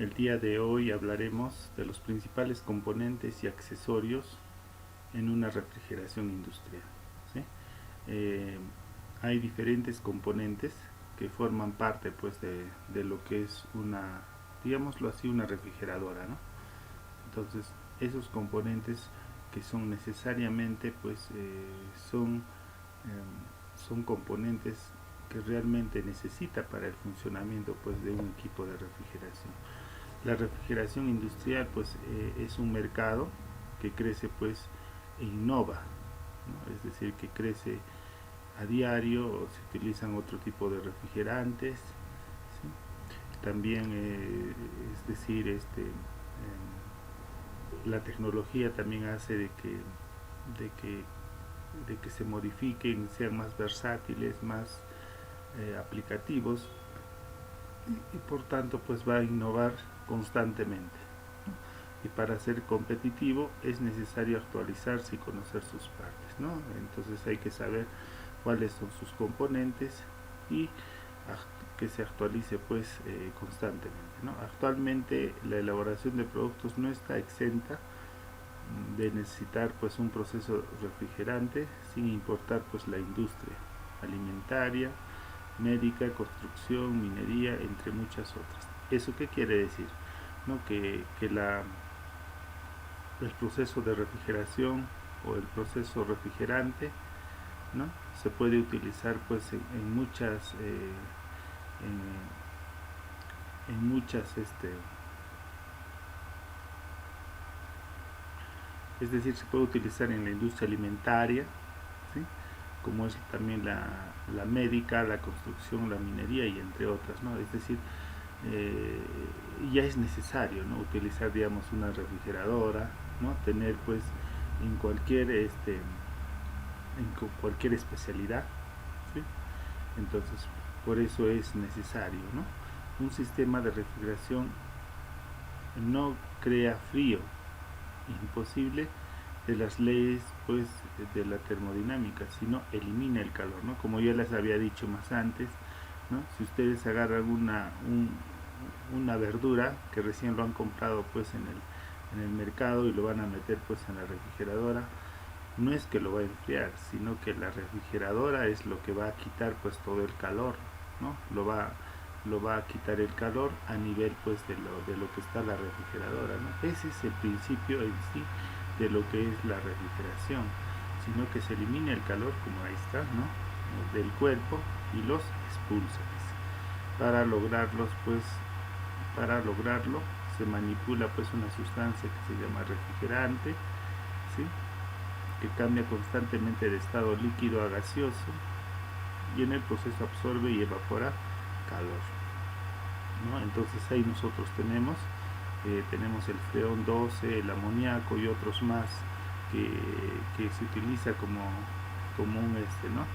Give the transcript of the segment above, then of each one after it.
El día de hoy hablaremos de los principales componentes y accesorios en una refrigeración industrial, ¿sí? Eh, Hay diferentes componentes que forman parte pues de lo que es una, digámoslo así, una refrigeradora, ¿no? Entonces, esos componentes que son necesariamente pues son componentes que realmente necesita para el funcionamiento pues de un equipo de refrigeración. La refrigeración industrial pues es un mercado que crece pues e innova, ¿no? Es decir, que crece a diario, se utilizan otro tipo de refrigerantes, ¿sí? También es decir, la tecnología también hace de que, de que se modifiquen, sean más versátiles, más aplicativos y por tanto pues va a innovar constantemente. Y para ser competitivo es necesario actualizarse y conocer sus partes, ¿no? Entonces hay que saber cuáles son sus componentes y que se actualice pues constantemente, ¿no? Actualmente la elaboración de productos no está exenta de necesitar pues un proceso refrigerante, sin importar pues la industria alimentaria, médica, construcción, minería, entre muchas otras. ¿Eso qué quiere decir? ¿No? El proceso de refrigeración o el proceso refrigerante, ¿no? Se puede utilizar pues en muchas en muchas es decir, se puede utilizar en la industria alimentaria, ¿sí? Como es también la médica, la construcción, la minería y entre otras, ¿no? Es decir, eh, ya es necesario, ¿no? Utilizar, digamos, una refrigeradora, ¿no? Tener pues en cualquier especialidad, ¿sí? Entonces, por eso es necesario, ¿no? Un sistema de refrigeración no crea frío, imposible de las leyes pues de la termodinámica, sino elimina el calor, ¿no? Como ya les había dicho más antes, ¿no? Si ustedes agarran una verdura que recién lo han comprado pues en el mercado y lo van a meter pues en la refrigeradora, no es que lo va a enfriar, sino que la refrigeradora es lo que va a quitar pues todo el calor, ¿no? Lo va a quitar el calor a nivel pues de lo que está la refrigeradora, ¿no? Ese es el principio en sí de lo que es la refrigeración, sino que se elimina el calor, como ahí está, ¿no? Del cuerpo y los expulsa. Para lograrlos pues, para lograrlo se manipula pues una sustancia que se llama refrigerante, ¿sí? Que cambia constantemente de estado líquido a gaseoso y en el proceso absorbe y evapora calor, ¿no? Entonces ahí nosotros tenemos el freón 12, el amoníaco y otros más que se utiliza como un ¿no?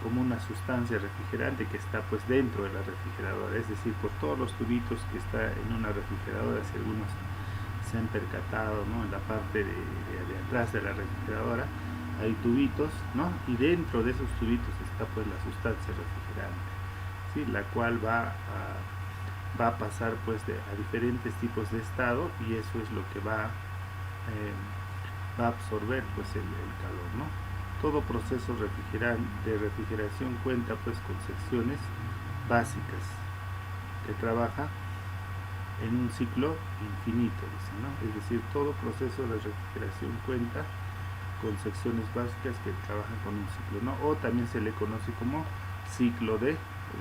Como una sustancia refrigerante que está pues dentro de la refrigeradora, es decir, por todos los tubitos que está en una refrigeradora, si algunos se han percatado, ¿no? En la parte de atrás de la refrigeradora hay tubitos, ¿no? Y dentro de esos tubitos está pues la sustancia refrigerante, ¿sí? La cual va a pasar pues a diferentes tipos de estado y eso es lo que va a absorber pues el calor, ¿no? Todo proceso de refrigeración cuenta pues con secciones básicas que trabaja en un ciclo infinito, dice, ¿no? Es decir, todo proceso de refrigeración cuenta con secciones básicas que trabajan con un ciclo, ¿no? O también se le conoce como ciclo de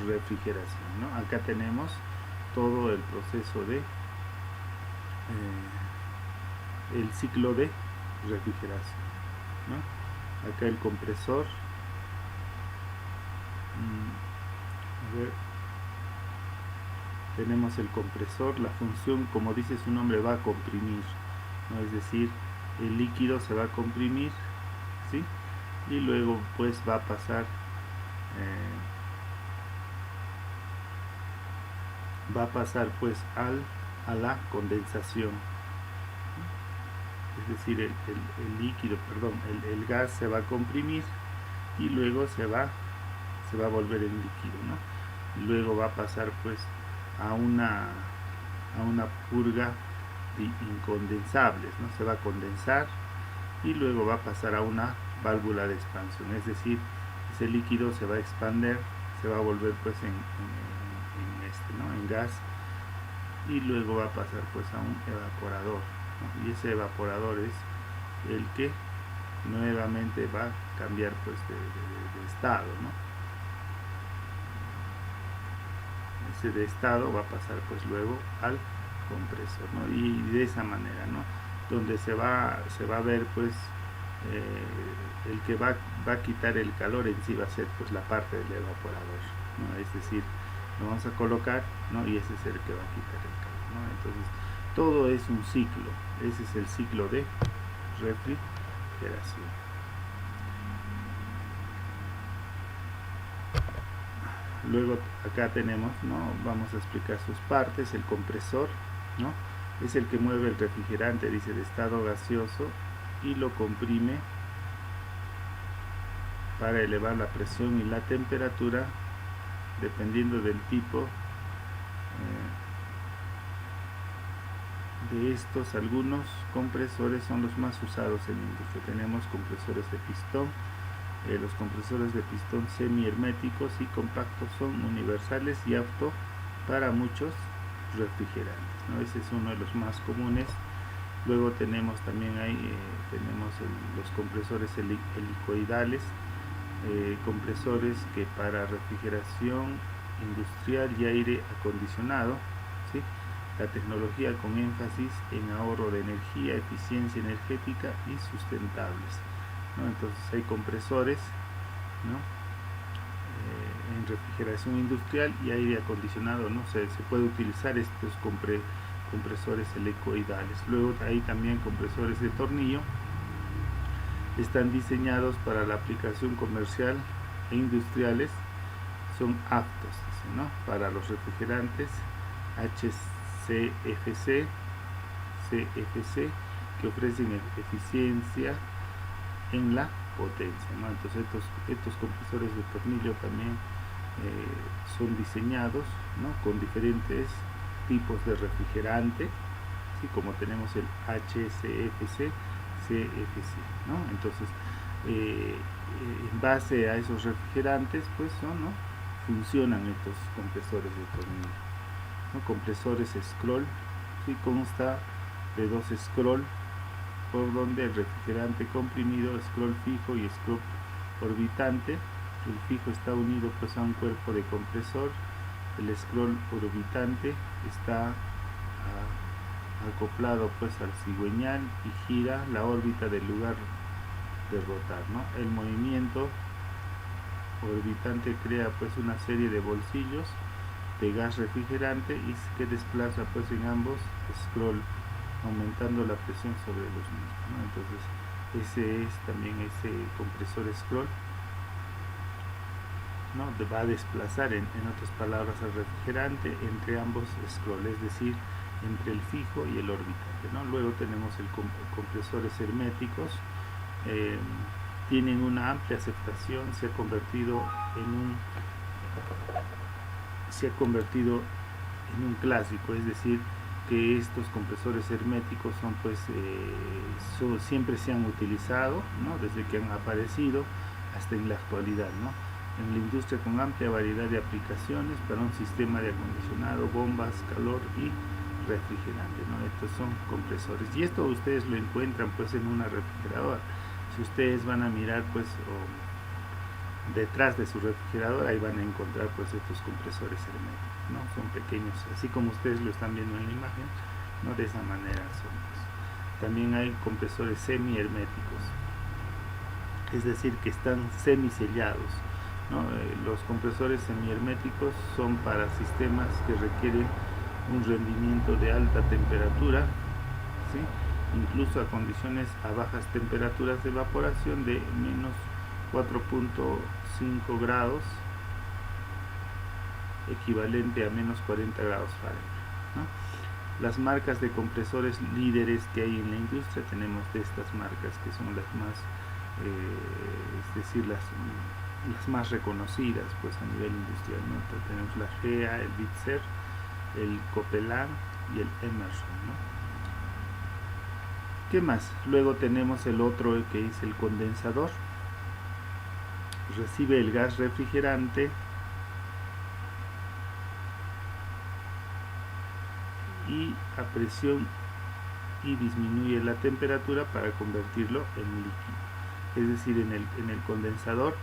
refrigeración, ¿no? Acá tenemos todo el proceso de el ciclo de refrigeración, ¿no? Acá el compresor, a ver, tenemos el compresor, la función, como dice su nombre, va a comprimir, ¿no? Es decir, el líquido se va a comprimir, ¿sí? Y luego pues va a pasar pues a la condensación, es decir, el líquido, perdón, el gas se va a comprimir y luego se va a volver en líquido, ¿no? Y luego va a pasar pues a una purga de incondensables, ¿no? Se va a condensar y luego va a pasar a una válvula de expansión, es decir, ese líquido se va a expander, se va a volver pues en gas, y luego va a pasar pues a un evaporador, ¿no? Y ese evaporador es el que nuevamente va a cambiar pues de estado, ¿no? Ese de estado va a pasar pues luego al compresor, ¿no? Y de esa manera, ¿no? Donde se va a ver pues el que va a quitar el calor en sí va a ser pues la parte del evaporador, ¿no? Es decir, lo vamos a colocar, ¿no? Y ese es el que va a quitar el calor, ¿no? Entonces todo es un ciclo, ese es el ciclo de refrigeración. Luego acá tenemos, ¿no? Vamos a explicar sus partes. El compresor, ¿no? Es el que mueve el refrigerante, dice, de estado gaseoso y lo comprime para elevar la presión y la temperatura dependiendo del tipo de estos. Algunos compresores son los más usados en la industria. Tenemos compresores de pistón. Los compresores de pistón semi-herméticos y compactos son universales y aptos para muchos refrigerantes, ¿no? Ese es uno de los más comunes. Luego tenemos también los compresores helicoidales, compresores que para refrigeración industrial y aire acondicionado, ¿sí? La tecnología con énfasis en ahorro de energía, eficiencia energética y sustentables, ¿no? Entonces hay compresores, ¿no? En refrigeración industrial y aire acondicionado, ¿no? Se puede utilizar estos compresores helicoidales. Luego hay también compresores de tornillo, están diseñados para la aplicación comercial e industriales, son aptos, ¿no? Para los refrigerantes HCFC, CFC, que ofrecen eficiencia en la potencia, ¿no? Entonces estos compresores de tornillo también son diseñados, ¿no? Con diferentes tipos de refrigerante, ¿sí? Como tenemos el HCFC, CFC, ¿no? Entonces en base a esos refrigerantes pues ¿no? funcionan estos compresores de tornillo, ¿no? Compresores scroll, ¿sí? Consta de dos scroll por donde el refrigerante comprimido, scroll fijo y scroll orbitante. El fijo está unido pues a un cuerpo de compresor, el scroll orbitante está acoplado pues al cigüeñal y gira la órbita del lugar de rotar, ¿no? El movimiento orbitante crea pues una serie de bolsillos de gas refrigerante y que desplaza pues en ambos scroll, aumentando la presión sobre los mismos, ¿no? Entonces ese es también ese compresor scroll, ¿no? Va a desplazar en otras palabras al refrigerante entre ambos scroll, es decir, entre el fijo y el orbitante, ¿no? Luego tenemos el compresores herméticos, tienen una amplia aceptación, se ha convertido en un clásico, es decir, que estos compresores herméticos son pues siempre se han utilizado, ¿no? Desde que han aparecido hasta en la actualidad, ¿no? En la industria con amplia variedad de aplicaciones para un sistema de acondicionado, bombas, calor y refrigerante, ¿no? Estos son compresores y esto ustedes lo encuentran pues en una refrigeradora. Si ustedes van a mirar pues detrás de su refrigerador, ahí van a encontrar pues estos compresores herméticos, ¿no? Son pequeños, así como ustedes lo están viendo en la imagen, ¿no? De esa manera son pues. También hay compresores semi herméticos, es decir, que están semisellados, ¿no? Los compresores semiherméticos son para sistemas que requieren un rendimiento de alta temperatura, ¿sí? Incluso a condiciones a bajas temperaturas de evaporación de menos 4.5 grados, equivalente a menos 40 grados Fahrenheit, ¿no? Las marcas de compresores líderes que hay en la industria, tenemos de estas marcas que son las más es decir, las más reconocidas pues a nivel industrial, ¿no? Entonces, tenemos la GEA, el Bitzer, el Copeland y el Emerson, ¿no? ¿Qué más? Luego tenemos el otro que es el condensador. Recibe el gas refrigerante y a presión y disminuye la temperatura para convertirlo en líquido. Es decir, en el condensador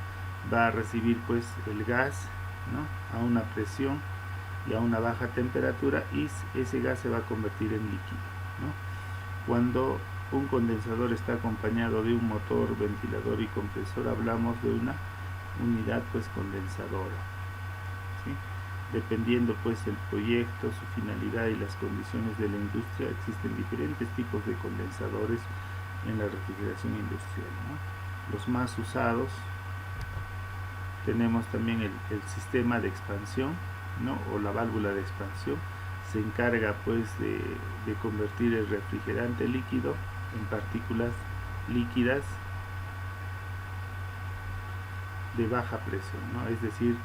va a recibir pues el gas, ¿no?, a una presión y a una baja temperatura, y ese gas se va a convertir en líquido, ¿no? Cuando un condensador está acompañado de un motor, ventilador y compresor, hablamos de una unidad pues condensadora, ¿sí? Dependiendo pues el proyecto, su finalidad y las condiciones de la industria, existen diferentes tipos de condensadores en la refrigeración industrial, ¿no? Los más usados, tenemos también el sistema de expansión, ¿no?, o la válvula de expansión. Se encarga pues de convertir el refrigerante líquido en partículas líquidas de baja presión, ¿no? Es decir,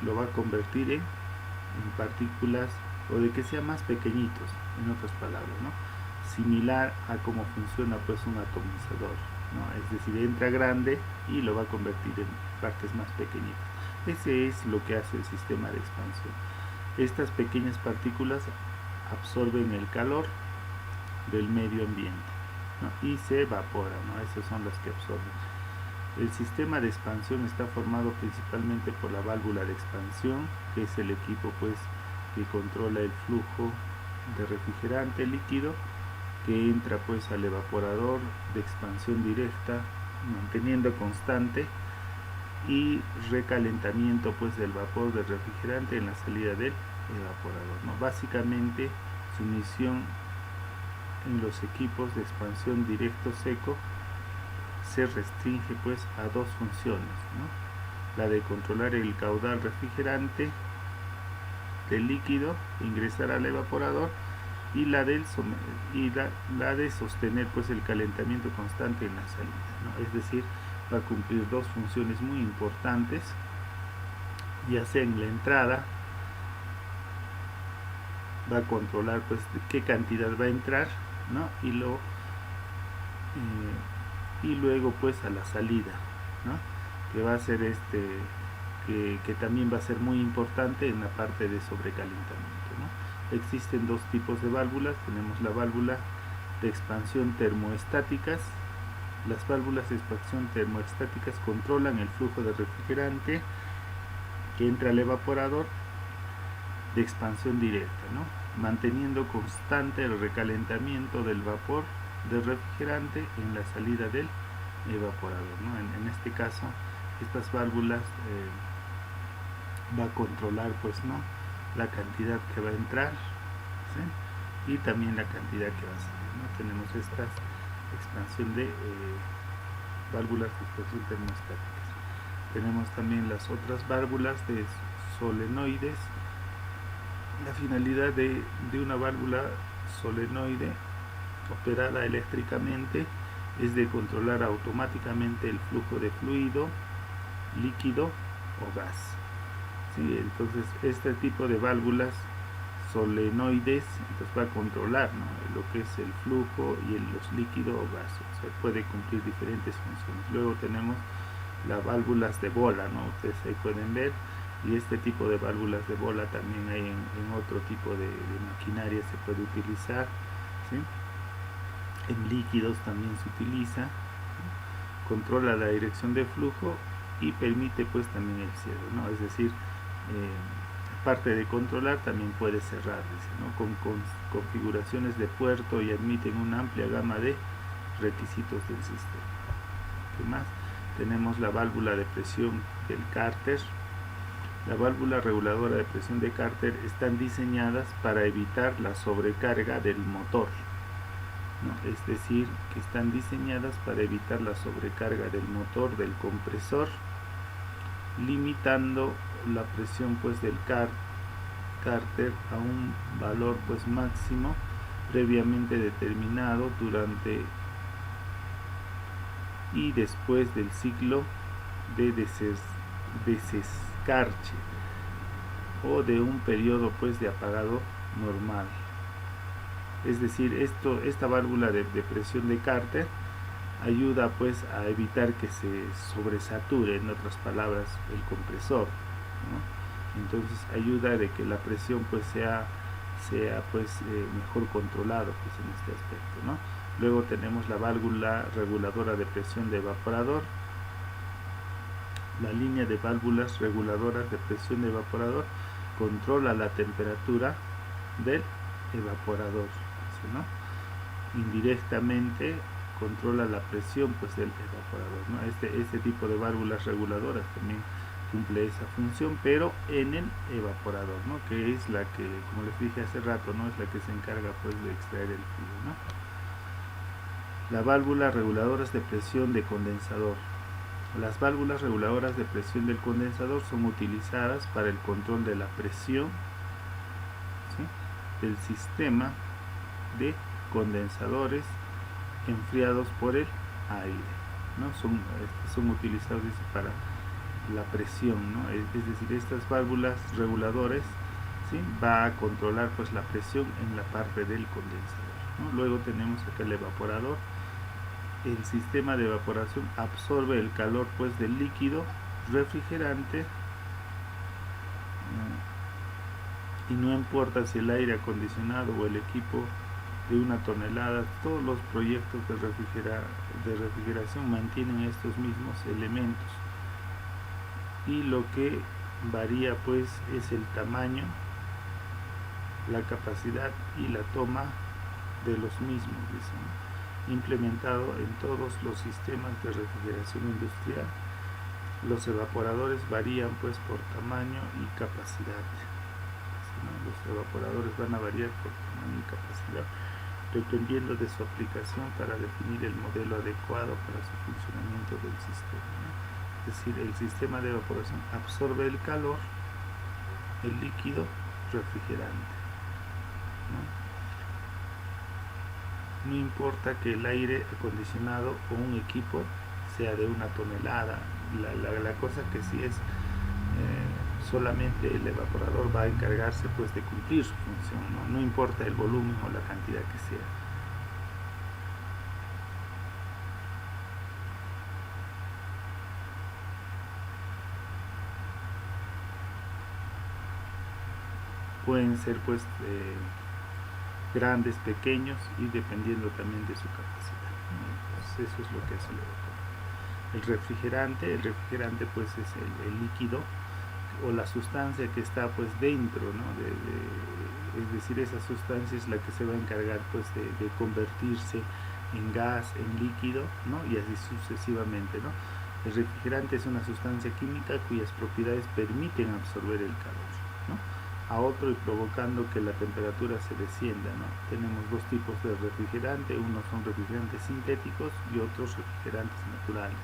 lo va a convertir en partículas, o de que sean más pequeñitos, en otras palabras, ¿no? Similar a cómo funciona pues un atomizador, ¿no? Es decir, entra grande y lo va a convertir en partes más pequeñitas. Ese es lo que hace el sistema de expansión. Estas pequeñas partículas absorben el calor del medio ambiente, ¿no?, y se evaporan, ¿no? Esas son las que absorben. El sistema de expansión está formado principalmente por la válvula de expansión, que es el equipo pues que controla el flujo de refrigerante líquido que entra pues al evaporador de expansión directa, manteniendo constante y recalentamiento pues del vapor del refrigerante en la salida del evaporador, ¿no? Básicamente su misión en los equipos de expansión directo seco se restringe pues a dos funciones, ¿no? La de controlar el caudal refrigerante del líquido, ingresar al evaporador, y la de sostener pues el calentamiento constante en la salida, ¿no? Es decir, va a cumplir dos funciones muy importantes, ya sea en la entrada, va a controlar pues qué cantidad va a entrar, ¿no?, y luego pues a la salida, ¿no?, que va a ser que también va a ser muy importante en la parte de sobrecalentamiento, ¿no? Existen dos tipos de válvulas. Tenemos la válvula de expansión termoestáticas. Las válvulas de expansión termoestáticas controlan el flujo de refrigerante que entra al evaporador de expansión directa, ¿no?, manteniendo constante el recalentamiento del vapor del refrigerante en la salida del evaporador, ¿no? En este caso, estas válvulas va a controlar pues, ¿no?, la cantidad que va a entrar, ¿sí?, y también la cantidad que va a salir, ¿no? Tenemos esta expansión de válvulas de expansión termoestáticas. Tenemos también las otras válvulas de solenoides. La finalidad de una válvula solenoide operada eléctricamente es de controlar automáticamente el flujo de fluido, líquido o gas, ¿sí? Entonces este tipo de válvulas solenoides entonces va a controlar, ¿no?, lo que es el flujo y los líquidos o gases. O sea, puede cumplir diferentes funciones. Luego tenemos las válvulas de bola, ¿no? Ustedes ahí pueden ver, y este tipo de válvulas de bola también hay en otro tipo de maquinaria, se puede utilizar, ¿sí? En líquidos también se utiliza, ¿sí? Controla la dirección de flujo y permite pues también el cierre, ¿no? Es decir, aparte de controlar, también puede cerrar, dice, ¿no?, con configuraciones de puerto, y admiten una amplia gama de requisitos del sistema. ¿Qué más? Tenemos la válvula de presión del cárter. La válvula reguladora de presión de cárter están diseñadas para evitar la sobrecarga del motor, ¿no? Es decir, que están diseñadas para evitar la sobrecarga del motor del compresor, limitando la presión pues del cárter a un valor pues máximo previamente determinado durante y después del ciclo de desescarche. o de un periodo pues de apagado normal. Es decir, esta válvula de presión de Carter ayuda pues a evitar que se sobresature, en otras palabras, el compresor, ¿no? Entonces ayuda de que la presión pues sea pues mejor controlado pues en este aspecto, ¿no? Luego tenemos la válvula reguladora de presión de evaporador. La línea de válvulas reguladoras de presión de evaporador controla la temperatura del evaporador, ¿no? Indirectamente controla la presión pues del evaporador, ¿no? Este tipo de válvulas reguladoras también cumple esa función, pero en el evaporador, ¿no? Que es la que, como les dije hace rato, ¿no? Es la que se encarga pues de extraer el fluido, ¿no? La válvula reguladoras de presión de condensador. Las válvulas reguladoras de presión del condensador son utilizadas para el control de la presión, ¿sí?, del sistema de condensadores enfriados por el aire, ¿no? Son utilizados para la presión, ¿no? Es decir, estas válvulas reguladoras, ¿sí?, va a controlar pues la presión en la parte del condensador, ¿no? Luego tenemos acá el evaporador. El sistema de evaporación absorbe el calor pues del líquido refrigerante, y no importa si el aire acondicionado o el equipo de 1 tonelada, todos los proyectos de refrigeración mantienen estos mismos elementos, y lo que varía pues es el tamaño, la capacidad y la toma de los mismos, dicen, implementado en todos los sistemas de refrigeración industrial. Los evaporadores varían pues por tamaño y capacidad, ¿no? Los evaporadores van a variar por tamaño y capacidad dependiendo de su aplicación para definir el modelo adecuado para su funcionamiento del sistema, ¿no? Es decir, el sistema de evaporación absorbe el calor, el líquido refrigerante, ¿no? No importa que el aire acondicionado o un equipo sea de 1 tonelada, la cosa que sí es solamente el evaporador va a encargarse pues de cumplir su función, ¿no? No importa el volumen o la cantidad que sea. Pueden ser pues grandes, pequeños, y dependiendo también de su capacidad, ¿no? Entonces eso es lo que hace el evaporador. El refrigerante pues es el líquido o la sustancia que está pues dentro, ¿no? Es decir, esa sustancia es la que se va a encargar pues de convertirse en gas, en líquido, ¿no? Y así sucesivamente, ¿no? El refrigerante es una sustancia química cuyas propiedades permiten absorber el calor, ¿no?, a otro, y provocando que la temperatura se descienda, ¿no? Tenemos dos tipos de refrigerante, unos son refrigerantes sintéticos y otros refrigerantes naturales.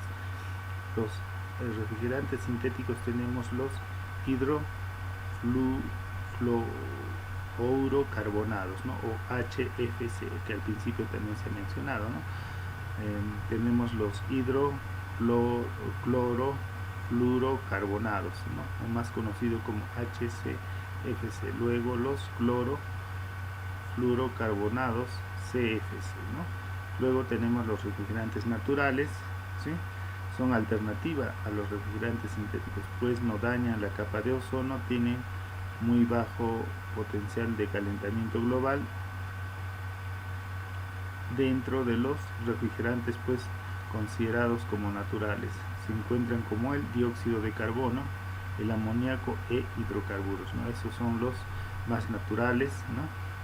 Los refrigerantes sintéticos tenemos los hidrofluorocarbonados, ¿no?, o HFC, que al principio también se ha mencionado, ¿no? Tenemos los hidroclorofluorocarbonados, ¿no?, o más conocido como HCFC. Luego los clorofluorocarbonados, CFC, ¿no? Luego tenemos los refrigerantes naturales, ¿sí? Son alternativa a los refrigerantes sintéticos, pues no dañan la capa de ozono, tienen muy bajo potencial de calentamiento global. Dentro de los refrigerantes pues considerados como naturales se encuentran como el dióxido de carbono, el amoníaco e hidrocarburos, ¿no? Esos son los más naturales, ¿no?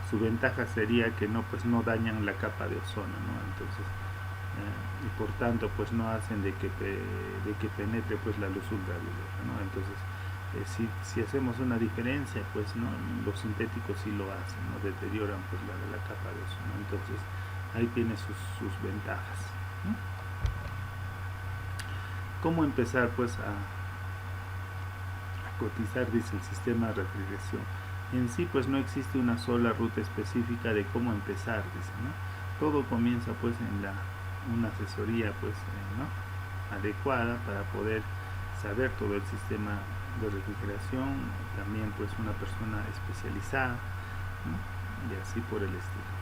Su ventaja sería que no dañan la capa de ozono, ¿no? Entonces y por tanto pues no hacen de que penetre pues la luz ultravioleta, ¿no? Entonces si hacemos una diferencia, pues no, los sintéticos sí lo hacen, ¿no? Deterioran pues la capa de ozono. Entonces ahí tiene sus ventajas, ¿no? ¿Cómo empezar pues a cotizar, dice, el sistema de refrigeración? En sí pues no existe una sola ruta específica de cómo empezar, dice, ¿no? Todo comienza pues en una asesoría pues ¿no?, adecuada para poder saber todo el sistema de refrigeración, también pues una persona especializada, ¿no? Y así por el estilo,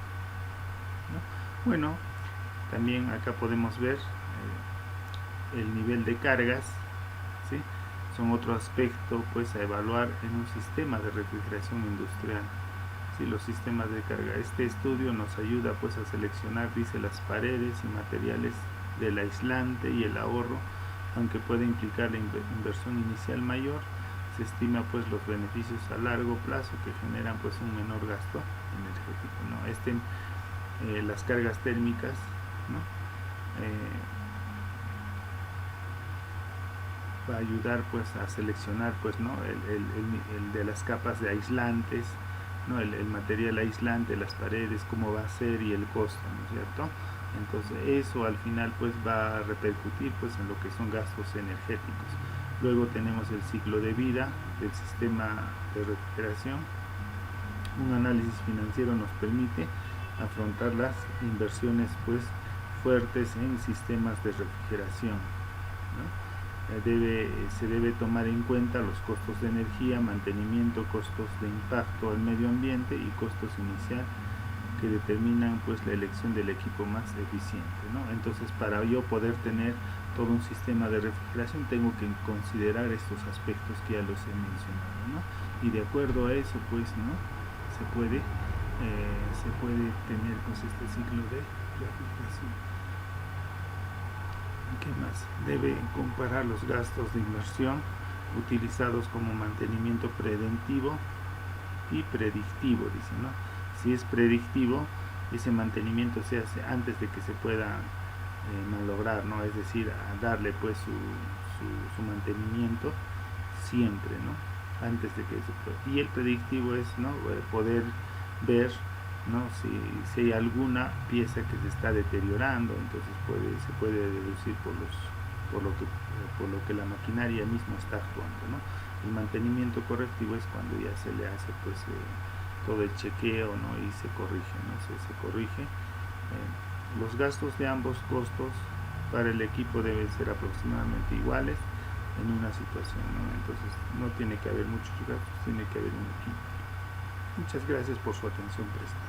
¿no? Bueno, también acá podemos ver el nivel de cargas, ¿sí? Son otro aspecto pues a evaluar en un sistema de refrigeración industrial. ¿Sí? Los sistemas de carga. Este estudio nos ayuda pues a seleccionar, dice, las paredes y materiales del aislante y el ahorro, aunque puede implicar la inversión inicial mayor, se estima pues los beneficios a largo plazo que generan pues un menor gasto energético, ¿no? Las cargas térmicas, ¿no? Va a ayudar pues a seleccionar pues, ¿no? el de las capas de aislantes, ¿no? El material aislante, las paredes, cómo va a ser y el costo, ¿no es cierto? Entonces eso al final pues va a repercutir pues en lo que son gastos energéticos. Luego tenemos el ciclo de vida del sistema de refrigeración. Un análisis financiero nos permite afrontar las inversiones pues fuertes en sistemas de refrigeración, ¿no? Se debe tomar en cuenta los costos de energía, mantenimiento, costos de impacto al medio ambiente y costos inicial que determinan pues la elección del equipo más eficiente, ¿no? Entonces, para yo poder tener todo un sistema de refrigeración tengo que considerar estos aspectos que ya los he mencionado, ¿no? Y de acuerdo a eso pues, ¿no? se puede tener pues este ciclo de refrigeración. ¿Qué más? Debe comparar los gastos de inversión utilizados como mantenimiento preventivo y predictivo, dice, ¿no? Si es predictivo, ese mantenimiento se hace antes de que se pueda malograr, ¿no? Es decir, a darle pues su mantenimiento siempre, ¿no? Antes de que se pueda. Y el predictivo es, ¿no? Poder ver, ¿no? Si hay alguna pieza que se está deteriorando, entonces se puede deducir por lo que la maquinaria misma está actuando, ¿no? El mantenimiento correctivo es cuando ya se le hace pues todo el chequeo, ¿no? Y se corrige, ¿no? Se corrige. Los gastos de ambos costos para el equipo deben ser aproximadamente iguales en una situación, ¿no? Entonces no tiene que haber muchos gastos, tiene que haber un equipo. Muchas gracias por su atención prestada.